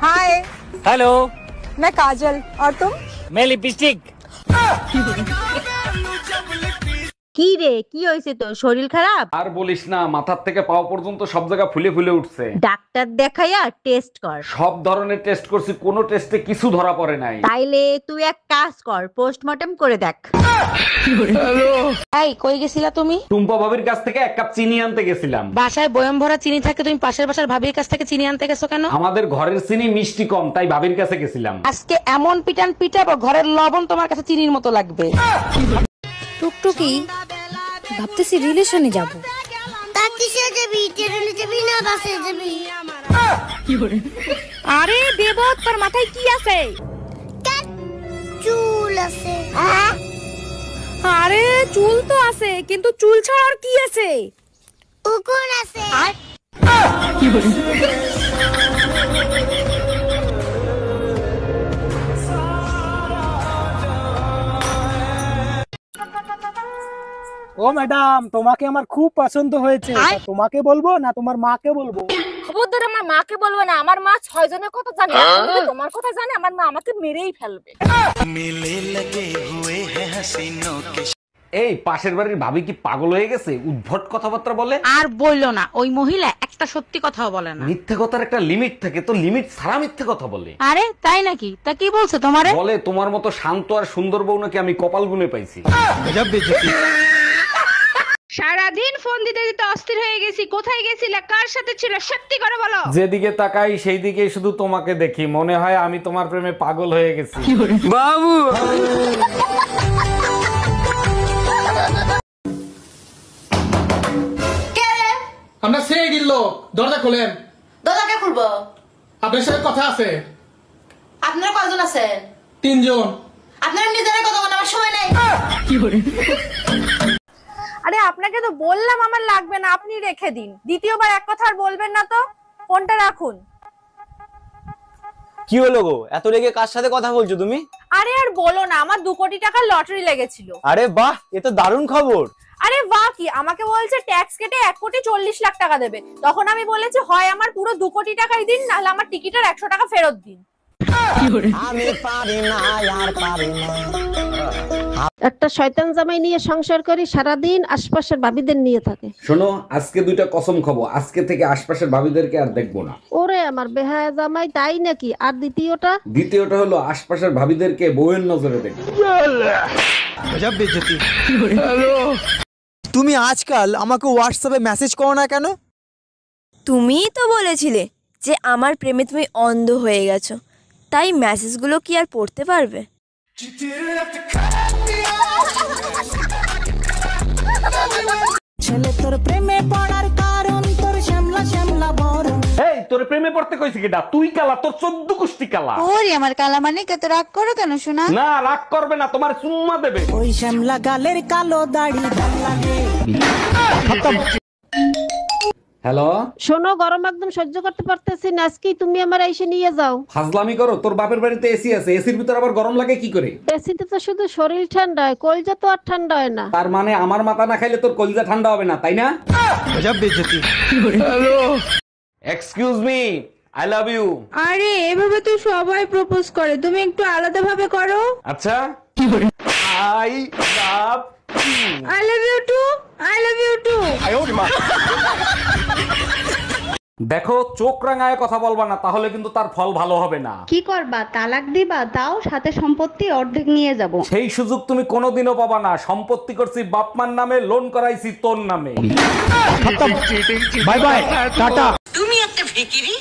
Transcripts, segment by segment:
हाय। Hello. मैं काजल और तुम? मैं लिपस्टिक। কি রে, কি হয়েছে তোর? শরীর খারাপ? আর বলিস না, মাথার থেকে পাও পর্যন্ত সব জায়গা ফুলে ফুলে উঠছে। ডাক্তার দেখাইয়া টেস্ট কর। সব ধরনের টেস্ট করছি, কোনো টেস্টে কিছু ধরা পড়ে নাই। তাইলে তুই এক কাজ কর, পোস্টমর্টম করে দেখ। এই কই গেছিলা তুমি? টুম্পা ভাবির কাছ থেকে 1 কাপ চিনি আনতে গেছিলাম। বাসায় বয়ম ভরা চিনি থাকে, তুমি পাশের বাসার ভাবির কাছ থেকে চিনি আনতে গেছো কেন? আমাদের ঘরের চিনি মিষ্টি কম, তাই ভাবির কাছে গেছিলাম। আজকে এমন পিটান পিটাবো, ঘরের লবণ তোমার কাছে চিনির মতো লাগবে। টুকটুকি ভাবতেছি রিলেশনে যাব। তা কিসে যাবি? ট্রেনে যাবি না বাসে যাবি? আরে দেব, তোর মাথায় কি আছে? চুল আছে। আরে চুল তো আছে, কিন্তু চুল ছাড়া আর কি আছে? উকুন আছে। ও ম্যাডাম, তোমাকে আমার খুব পছন্দ হয়েছে। তোমাকে বলবো না তোমার মাকে বলবো? খবরদার আমার মাকে বলবো না, আমার মা 6 জনের কথা জানে। যদি তোমার কথা জানে, আমার মা আমাকে মেরেই ফেলবে। এই পাশের বাড়ির ভাবি কি পাগল হয়ে গেছে? উদ্ভট কথাবার্তা বলে। আর বললো না, ওই মহিলা একটা সত্যি কথাও বলে না। মিথ্যে কথার একটা লিমিট থাকে, তো লিমিট ছাড়া মিথ্যে কথা বলে। আরে তাই নাকি? তা কি বলছে তোমারে? বলে তোমার মতো শান্ত আর সুন্দর বউ নাকি আমি কপাল গুনে পাইছি। সারাদিন ফোন দিতে দিতে অস্থির হয়ে গেছি। কোথায় গেছিলা? কার সাথে ছিল? সত্যি করে বলো। যেদিকে তাকাই সেই দিকেই শুধু তোমাকে দেখি, মনে হয় আমি তোমার প্রেমে পাগল হয়ে গেছি। বাবু আমরা সেই গিল্ল, দরজা খোলেন। দরজাকে খুলবো? আপনার সাথে কথা আছে। আপনারা কয়জন আছেন? 3 জন। আপনারা নিজেরা কথা বলার আমার সময় নাই। আরে আপনাকে তো বললাম আমার লাগবে না, আপনি রেখে দিন। দ্বিতীয়বার এক কথা আর বলবেন না তো। ফোনটা রাখুন। কি হলো গো, এত রেগে কার সাথে কথা বলছো তুমি? আরে আর বলো না, আমার 2 কোটি টাকার লটারি লেগেছিল। আরে বাহ, এ তো দারুণ খবর। আরে বাহ কি, আমাকে বলছে ট্যাক্স কেটে 1,40,00,000 টাকা দেবে। তখন আমি বলেছি হয় আমার পুরো 2 কোটি টাকাই দিন, নাহলে আমার টিকিটের 100 টাকা ফেরত দিন। আমি পারি না আর পারি না। একটা শয়তান জামাই নিয়ে সংসার করি, সারাদিন আশপাশের ভাবিদের নিয়ে থাকে। শোনো, আজকে 2টা কসম খাবো, আজকে থেকে আশপাশের ভাবিদেরকে আর দেখবো না। ওরে আমার বেহায়া জামাই, তাই নাকি? আর দ্বিতীয়টা হলো আশপাশের ভাবিদেরকে বউয়ের নজরে দেখবো। তুমি আজকাল আমাকে হোয়াটসঅ্যাপে মেসেজ করো না কেন? তুমিই তো বলেছিলে যে আমার প্রেমে তুমি অন্ধ হয়ে গেছো, তাই মেসেজগুলো কি আর পড়তে পারবে? ছেলে তোর প্রেমে পড়ার কারণ তোর শ্যামলা শ্যামলা বড়। এই তোর প্রেমে পড়তে কইছি কিডা? তুই কালা, তোর 14 কুষ্টি কালা। ওরে আমার কালা মানে কত রাগ করো কেন শোনা? না রাগ করবে না, তোমার চুম্মা দেবে। ওই শ্যামলা গালের কালো দাড়ি ভাল লাগে। হ্যালো, শোনো, গরম একদম সহ্য করতে পারতেছি না, আজকেই তুমি আমার এসে নিয়ে যাও। ফাজলামি করো? তোর বাপের বাড়িতে এসি আছে, এসির ভিতর আবার গরম লাগে কি করে? এসিতে তো শুধু শরীর ঠান্ডা হয়, কলজা তো আর ঠান্ডা হয় না। তার মানে আমার মাথা না খাইলে তোর কলিজা ঠান্ডা হবে না, তাই না? Excuse me, I love you. আরে এভাবে তো সবাই প্রপোজ করে, তুমি একটু আলাদা ভাবে করো। আচ্ছা, I love I love you too, I love you too. দেখো, চোখ রাঙায় কথা বলবা না, তাহলে কিন্তু তার ফল ভালো হবে না। কি করবা? তালাক দিবা? দাও, সাথে সম্পত্তি অর্ধেক নিয়ে যাব। সেই সুযোগ তুমি কোনোদিনও পাবা না। সম্পত্তি করছি বাপমার নামে, লোন করাইছি তোর নামে। Bye bye, tata. তুমি একটা ভিখিরি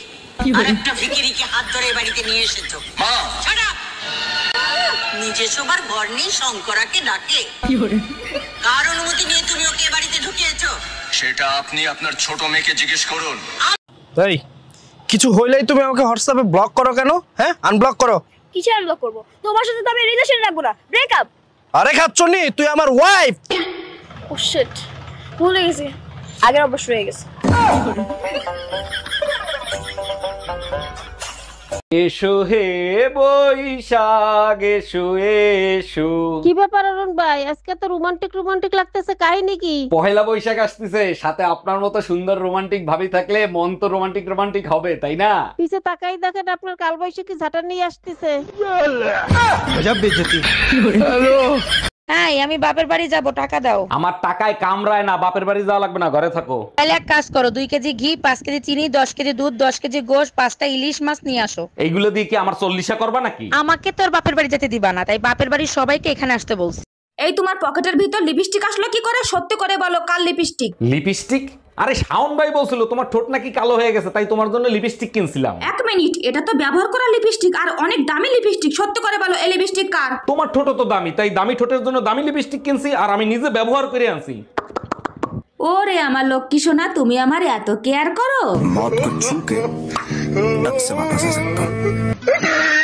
আর একটা ভিখিরিকে হাত ধরে বাড়িতে নিয়ে এসেছো। ছাড়া নিজে সবার ঘর নেই, শঙ্করাকে ডাকে। কার অনুমতি নিয়ে তুমি ওকে বাড়িতে ঢুকিয়েছো? সেটা আপনি আপনার ছোট মেয়েকে জিজ্ঞেস করুন। তাই কিছু হইলেই তুমি আমাকে হোয়াটসঅ্যাপে ব্লক করো কেন? হ্যাঁ, আনব্লক করো। কিসে আনব্লক করবো? তোমার সাথে তো আমি রিলেশন রাখবো না, ব্রেকআপ। আরে খাচ্ছনি, তুই আমার ওয়াইফ। ও শিট, ভুলে গেছি, আগের অভ্যাস হয়ে গেছে। এসো হে বৈশাখ এসো এসো। কি ব্যাপার অরুণ ভাই, আজকে তো রোমান্টিক রোমান্টিক লাগতেছে, কাহিনী কি? পহেলা বৈশাখ আসতেছে, সাথে আপনার মতো সুন্দর রোমান্টিক ভাবি থাকলে মন তো রোমান্টিক রোমান্টিক হবে, তাই না? পিছে তাকাই দেখেন আপনার কালবৈশাখী ঝাঁটা নিয়ে আসতেছে। হ্যাঁ, আমি বাপের বাড়ি যাব, টাকা দাও। আমার টাকায় কামড়ায় না, বাপের বাড়ি যাওয়া লাগবে না, ঘরে থাকো। তাহলে এক কাজ করো, 2 কেজি ঘি, 5 কেজি চিনি, 10 কেজি দুধ, 10 কেজি গোশ, 5টা ইলিশ মাছ নিয়ে আসো। এইগুলো দিয়ে কি আমার 40 করবা নাকি? আমাকে তোর বাপের বাড়ি যেতে দিবা না, তাই বাপের বাড়ির সবাইকে এখানে আসতে বলছি। এই তোমার পকেটের ভিতর লিপস্টিক আসলো কি করে? সত্যি করে বলো, কাল লিপস্টিক? লিপস্টিক? আরে শাওন ভাই বলছিল তোমার ঠোঁট নাকি কালো হয়ে গেছে, তাই তোমার জন্য লিপস্টিক কিনছিলাম। 1 মিনিট, এটা তো ব্যবহার করা লিপস্টিক আর অনেক দামি লিপস্টিক। সত্যি করে বলো, এই লিপস্টিক কার? তোমার ঠোঁট তো দামি, তাই দামি ঠোঁটের জন্য দামি লিপস্টিক কিনছি, আর আমি নিজে ব্যবহার করে আনছি। ওরে আমার লক্ষ্মী সোনা, তুমি আমার এত কেয়ার করো। मौत को छू के टक से वापस आ सकता हूं।